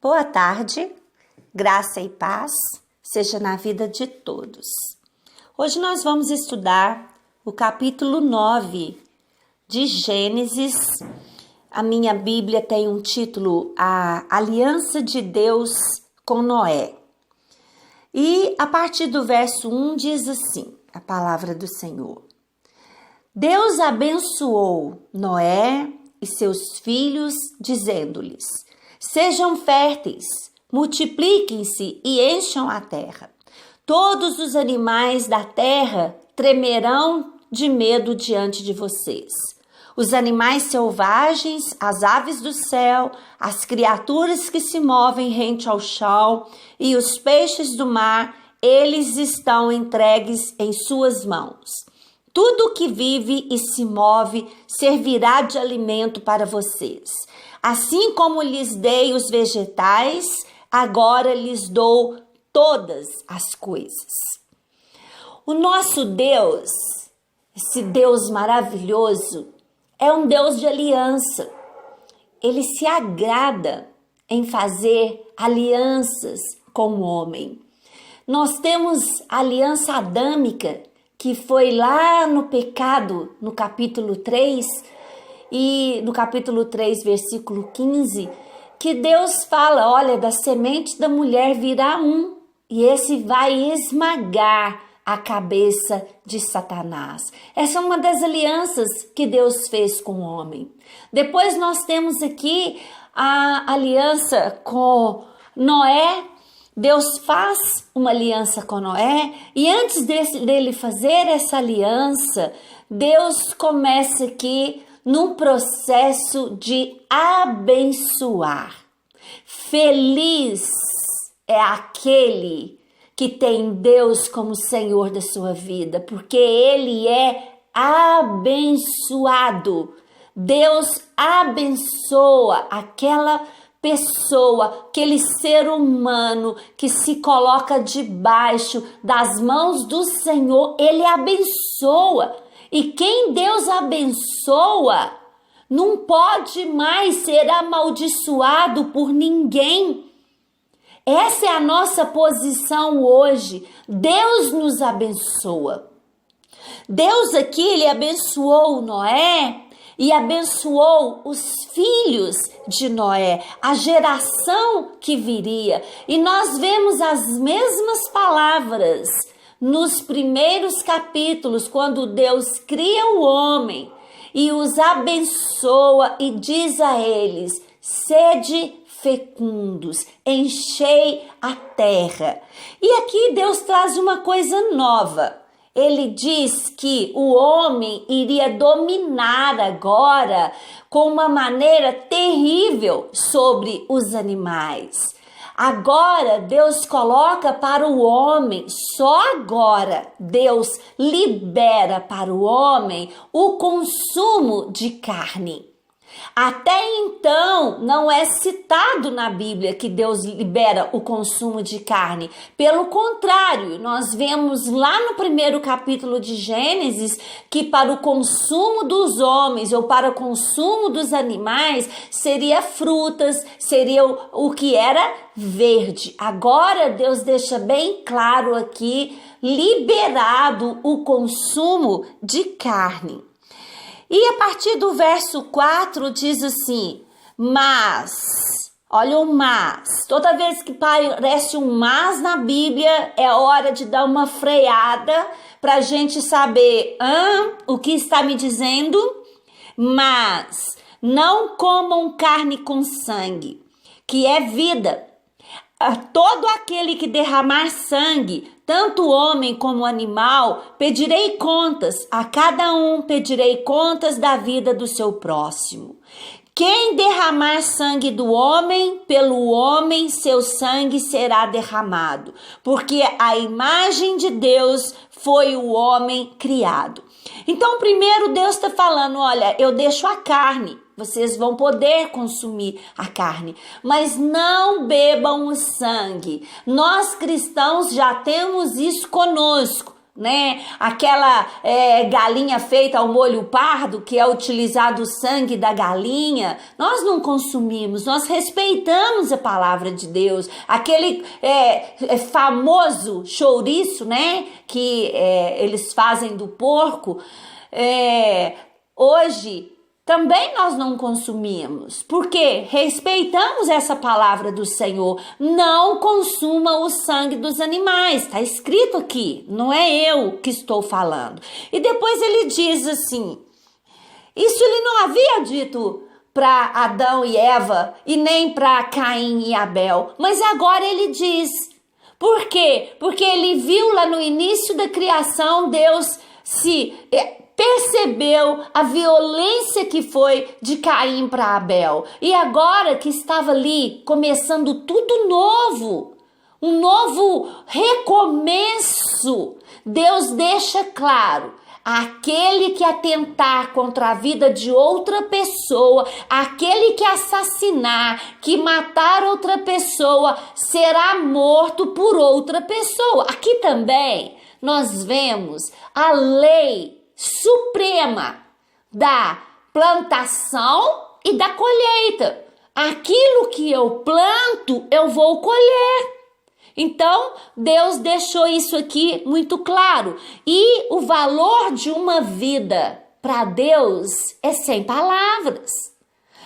Boa tarde, graça e paz seja na vida de todos. Hoje nós vamos estudar o capítulo 9 de Gênesis. A minha Bíblia tem um título, A Aliança de Deus com Noé. E a partir do verso 1 diz assim, a palavra do Senhor. Deus abençoou Noé e seus filhos, dizendo-lhes: sejam férteis, multipliquem-se e encham a terra. Todos os animais da terra tremerão de medo diante de vocês. Os animais selvagens, as aves do céu, as criaturas que se movem rente ao chão e os peixes do mar, eles estão entregues em suas mãos. Tudo que vive e se move servirá de alimento para vocês. Assim como lhes dei os vegetais, agora lhes dou todas as coisas. O nosso Deus, esse Deus maravilhoso, é um Deus de aliança. Ele se agrada em fazer alianças com o homem. Nós temos a aliança adâmica, que foi lá no pecado, no capítulo 3, e no capítulo 3, versículo 15, que Deus fala, olha, da semente da mulher virá um, e esse vai esmagar a cabeça de Satanás. Essa é uma das alianças que Deus fez com o homem. Depois nós temos aqui a aliança com Noé. Deus faz uma aliança com Noé e antes dele fazer essa aliança, Deus começa aqui num processo de abençoar. Feliz é aquele que tem Deus como Senhor da sua vida, porque ele é abençoado. Deus abençoa aquela pessoa, aquele ser humano que se coloca debaixo das mãos do Senhor, ele abençoa. E quem Deus abençoa não pode mais ser amaldiçoado por ninguém. Essa é a nossa posição hoje. Deus nos abençoa. Deus aqui, ele abençoou Noé e abençoou os filhos de Noé, a geração que viria. E nós vemos as mesmas palavras nos primeiros capítulos, quando Deus cria o homem e os abençoa e diz a eles: sede fecundos, enchei a terra. E aqui Deus traz uma coisa nova. Ele diz que o homem iria dominar agora com uma maneira terrível sobre os animais. Agora Deus coloca para o homem, só agora Deus libera para o homem o consumo de carne. Até então, não é citado na Bíblia que Deus libera o consumo de carne. Pelo contrário, nós vemos lá no primeiro capítulo de Gênesis que para o consumo dos homens ou para o consumo dos animais seria frutas, seria o que era verde. Agora Deus deixa bem claro aqui, liberado o consumo de carne. E a partir do verso 4 diz assim, mas, olha o mas, toda vez que aparece um mas na Bíblia, é hora de dar uma freada para a gente saber o que está me dizendo. Mas não comam carne com sangue, que é vida. A todo aquele que derramar sangue, tanto homem como animal, pedirei contas, a cada um pedirei contas da vida do seu próximo. Quem derramar sangue do homem, pelo homem seu sangue será derramado, porque a imagem de Deus foi o homem criado. Então, primeiro Deus está falando, olha, eu deixo a carne. Vocês vão poder consumir a carne, mas não bebam o sangue. Nós cristãos já temos isso conosco. né? Aquela galinha feita ao molho pardo, que é utilizado o sangue da galinha, nós não consumimos, nós respeitamos a palavra de Deus. Aquele famoso chouriço, né? Que eles fazem do porco, hoje também nós não consumimos, porque respeitamos essa palavra do Senhor. Não consuma o sangue dos animais, está escrito aqui, não é eu que estou falando. E depois ele diz assim, isso ele não havia dito para Adão e Eva e nem para Caim e Abel, mas agora ele diz. Por quê? Porque ele viu lá no início da criação, Deus percebeu a violência que foi de Caim para Abel. E agora que estava ali começando tudo novo, um novo recomeço, Deus deixa claro: aquele que atentar contra a vida de outra pessoa, aquele que assassinar, que matar outra pessoa, será morto por outra pessoa. Aqui também nós vemos a lei suprema da plantação e da colheita. Aquilo que eu planto, eu vou colher. Então, Deus deixou isso aqui muito claro. E o valor de uma vida para Deus é sem palavras.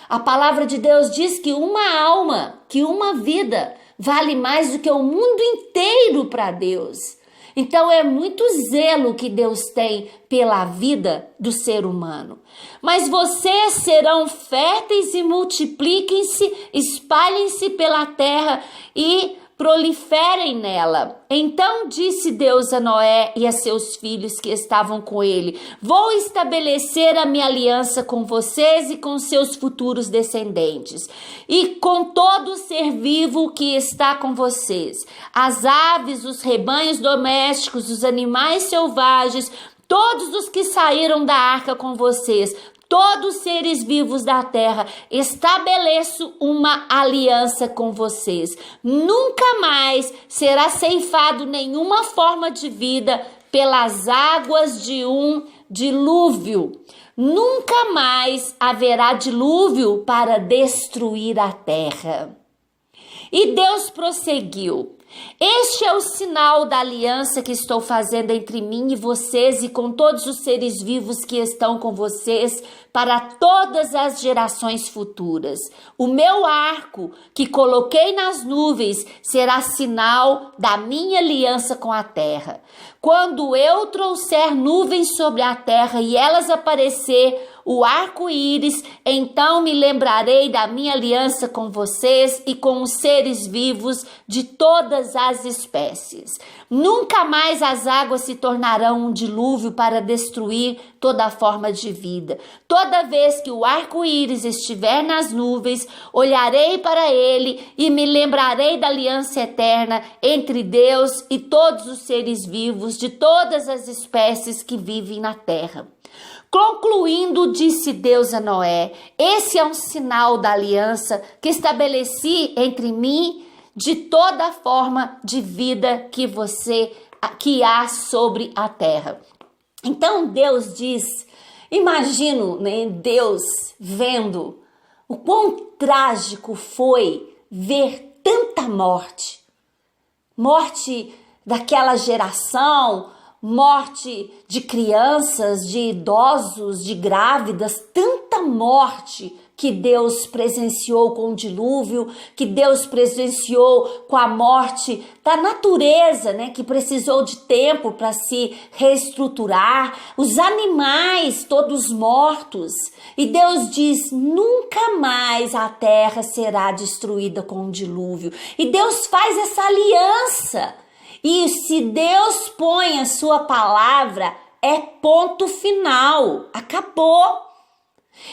A palavra de Deus diz que uma alma, que uma vida vale mais do que o mundo inteiro para Deus. Então é muito zelo que Deus tem pela vida do ser humano. Mas vocês serão férteis e multipliquem-se, espalhem-se pela terra e proliferem nela. Então disse Deus a Noé e a seus filhos que estavam com ele: vou estabelecer a minha aliança com vocês e com seus futuros descendentes, e com todo ser vivo que está com vocês, as aves, os rebanhos domésticos, os animais selvagens, todos os que saíram da arca com vocês, todos os seres vivos da terra. Estabeleço uma aliança com vocês. Nunca mais será ceifado nenhuma forma de vida pelas águas de um dilúvio. Nunca mais haverá dilúvio para destruir a terra. E Deus prosseguiu: este é o sinal da aliança que estou fazendo entre mim e vocês e com todos os seres vivos que estão com vocês para todas as gerações futuras. O meu arco que coloquei nas nuvens será sinal da minha aliança com a terra. Quando eu trouxer nuvens sobre a terra e elas aparecer, o arco-íris, então me lembrarei da minha aliança com vocês e com os seres vivos de todas as espécies. Nunca mais as águas se tornarão um dilúvio para destruir toda forma de vida. Toda vez que o arco-íris estiver nas nuvens, olharei para ele e me lembrarei da aliança eterna entre Deus e todos os seres vivos de todas as espécies que vivem na terra. Concluindo, disse Deus a Noé: esse é um sinal da aliança que estabeleci entre mim de toda forma de vida que há sobre a terra. Então Deus diz, imagino, né, Deus vendo o quão trágico foi ver tanta morte daquela geração, morte de crianças, de idosos, de grávidas, tanta morte que Deus presenciou com o dilúvio, que Deus presenciou com a morte da natureza, né, que precisou de tempo para se reestruturar, os animais todos mortos. E Deus diz: nunca mais a terra será destruída com o dilúvio. E Deus faz essa aliança. E se Deus põe a sua palavra, é ponto final, acabou.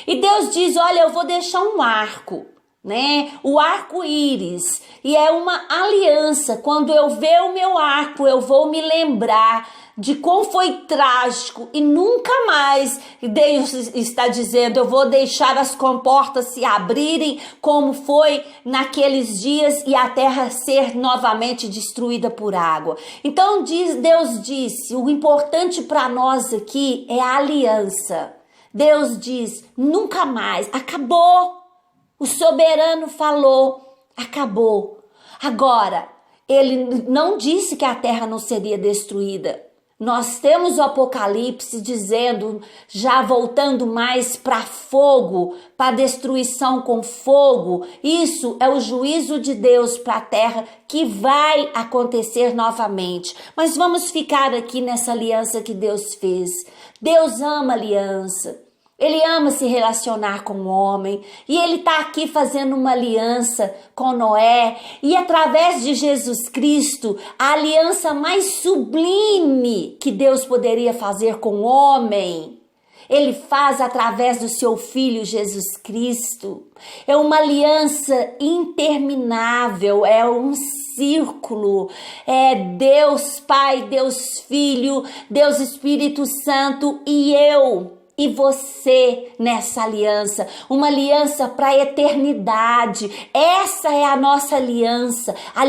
E Deus diz: olha, eu vou deixar um arco né? O arco-íris, e é uma aliança. Quando eu ver o meu arco, eu vou me lembrar de como foi trágico e nunca mais Deus está dizendo, eu vou deixar as comportas se abrirem como foi naqueles dias e a terra ser novamente destruída por água. Então Deus disse, o importante para nós aqui é a aliança. Deus diz, nunca mais, acabou. O soberano falou, acabou. Agora, ele não disse que a terra não seria destruída. Nós temos o Apocalipse dizendo, já voltando mais para fogo, para destruição com fogo. Isso é o juízo de Deus para a terra que vai acontecer novamente. Mas vamos ficar aqui nessa aliança que Deus fez. Deus ama aliança. Ele ama se relacionar com o homem e ele está aqui fazendo uma aliança com Noé e através de Jesus Cristo, a aliança mais sublime que Deus poderia fazer com o homem, ele faz através do seu Filho Jesus Cristo. É uma aliança interminável, é um círculo, é Deus Pai, Deus Filho, Deus Espírito Santo e eu. E você nessa aliança, uma aliança para a eternidade. Essa é a nossa aliança, a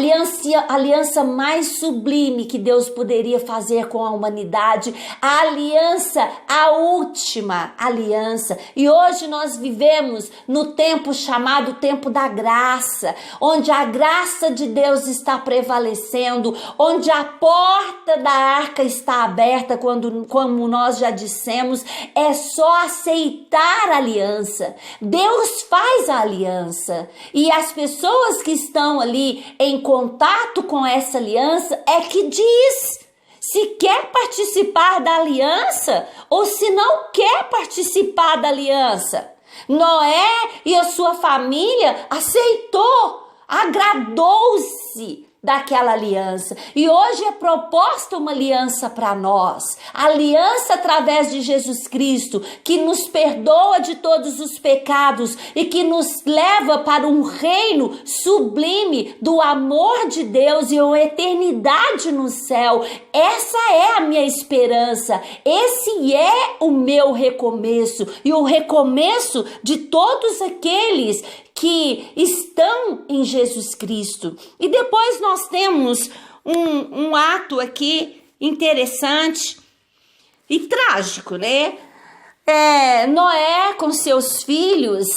aliança mais sublime que Deus poderia fazer com a humanidade, a aliança, a última aliança. E hoje nós vivemos no tempo chamado tempo da graça, onde a graça de Deus está prevalecendo, onde a porta da arca está aberta, como nós já dissemos, é só aceitar a aliança. Deus faz a aliança e as pessoas que estão ali em contato com essa aliança é que diz se quer participar da aliança ou se não quer participar da aliança. Noé e a sua família aceitou, agradou-se daquela aliança. E hoje é proposta uma aliança para nós. Aliança através de Jesus Cristo, que nos perdoa de todos os pecados e que nos leva para um reino sublime do amor de Deus e uma eternidade no céu. Essa é a minha esperança. Esse é o meu recomeço e o recomeço de todos aqueles que estão em Jesus Cristo. E depois nós temos um ato aqui interessante e trágico, né? Noé com seus filhos,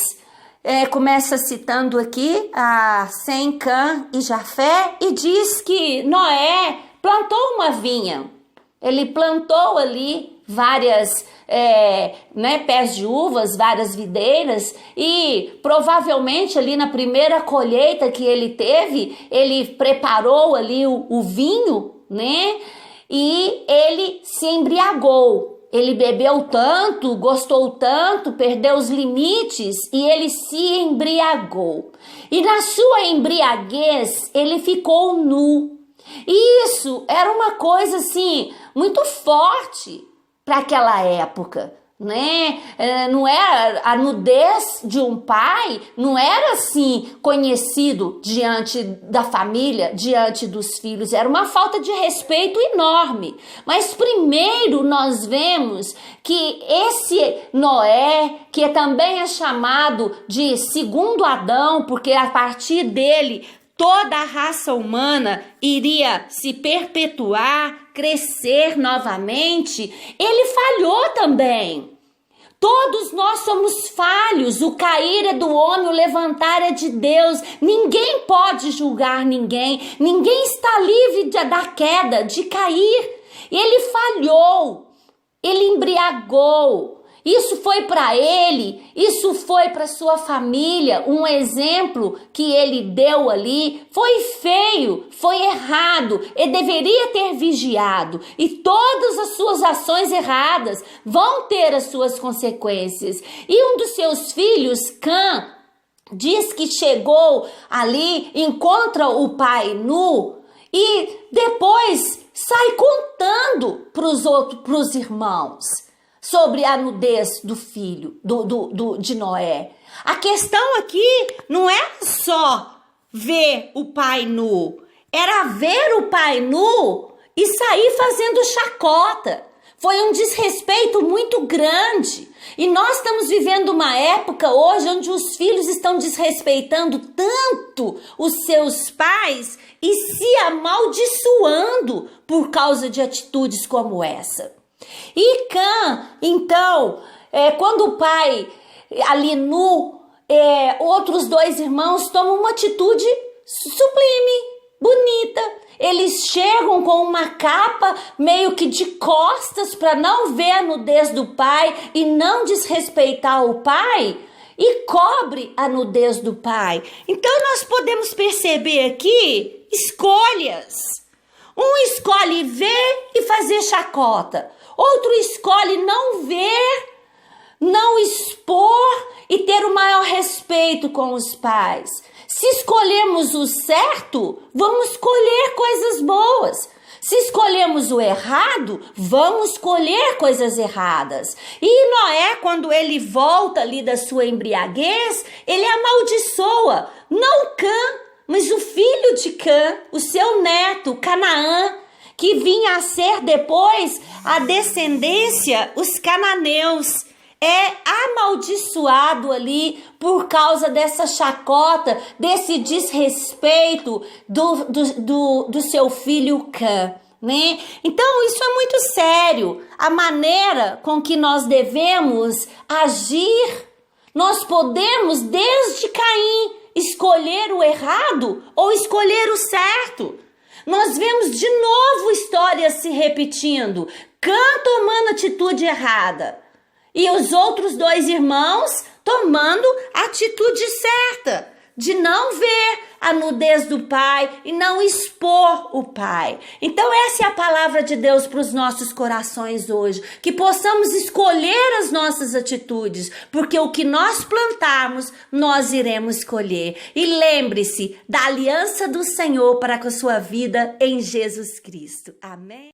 começa citando aqui a Sem, Cã e Jafé, e diz que Noé plantou uma vinha. Ele plantou ali várias pés de uvas, várias videiras, e provavelmente ali na primeira colheita que ele teve, ele preparou ali o vinho, né? E ele se embriagou. Ele bebeu tanto, gostou tanto, perdeu os limites e ele se embriagou. E na sua embriaguez, ele ficou nu. E isso era uma coisa assim muito forte para aquela época, né? Não era a nudez de um pai, não era assim conhecido diante da família, diante dos filhos, era uma falta de respeito enorme. Mas primeiro nós vemos que esse Noé, que também é chamado de segundo Adão, porque a partir dele toda a raça humana iria se perpetuar, crescer novamente, ele falhou também. Todos nós somos falhos, o cair é do homem, o levantar é de Deus. Ninguém pode julgar ninguém está livre da queda, de cair. Ele falhou, ele embriagou. Isso foi para ele, isso foi para sua família, um exemplo que ele deu ali, foi feio, foi errado, ele deveria ter vigiado, e todas as suas ações erradas vão ter as suas consequências. E um dos seus filhos, Cã, diz que chegou ali, encontra o pai nu e depois sai contando para os irmãos. sobre a nudez do filho de Noé. A questão aqui não é só ver o pai nu, era ver o pai nu e sair fazendo chacota. Foi um desrespeito muito grande. E nós estamos vivendo uma época hoje onde os filhos estão desrespeitando tanto os seus pais e se amaldiçoando por causa de atitudes como essa. E Cã, então, quando o pai ali nu, outros dois irmãos tomam uma atitude sublime, bonita. Eles chegam com uma capa meio que de costas para não ver a nudez do pai e não desrespeitar o pai e cobre a nudez do pai. Então nós podemos perceber aqui escolhas. Um escolhe ver e fazer chacota. Outro escolhe não ver, não expor e ter o maior respeito com os pais. Se escolhermos o certo, vamos colher coisas boas. Se escolhermos o errado, vamos colher coisas erradas. E Noé, quando ele volta ali da sua embriaguez, ele amaldiçoa, não Cã, mas o filho de Cã, o seu neto, Canaã, que vinha a ser depois a descendência, os cananeus. É amaldiçoado ali por causa dessa chacota, desse desrespeito do seu filho Cã, né? Então isso é muito sério, a maneira com que nós devemos agir. Nós podemos, desde Caim, escolher o errado ou escolher o certo. Nós vemos de novo histórias se repetindo, Cã tomando atitude errada. E os outros dois irmãos tomando a atitude certa, de não ver a nudez do pai e não expor o pai. Então essa é a palavra de Deus para os nossos corações hoje, que possamos escolher as nossas atitudes, porque o que nós plantarmos, nós iremos colher. E lembre-se da aliança do Senhor para com a sua vida em Jesus Cristo. Amém?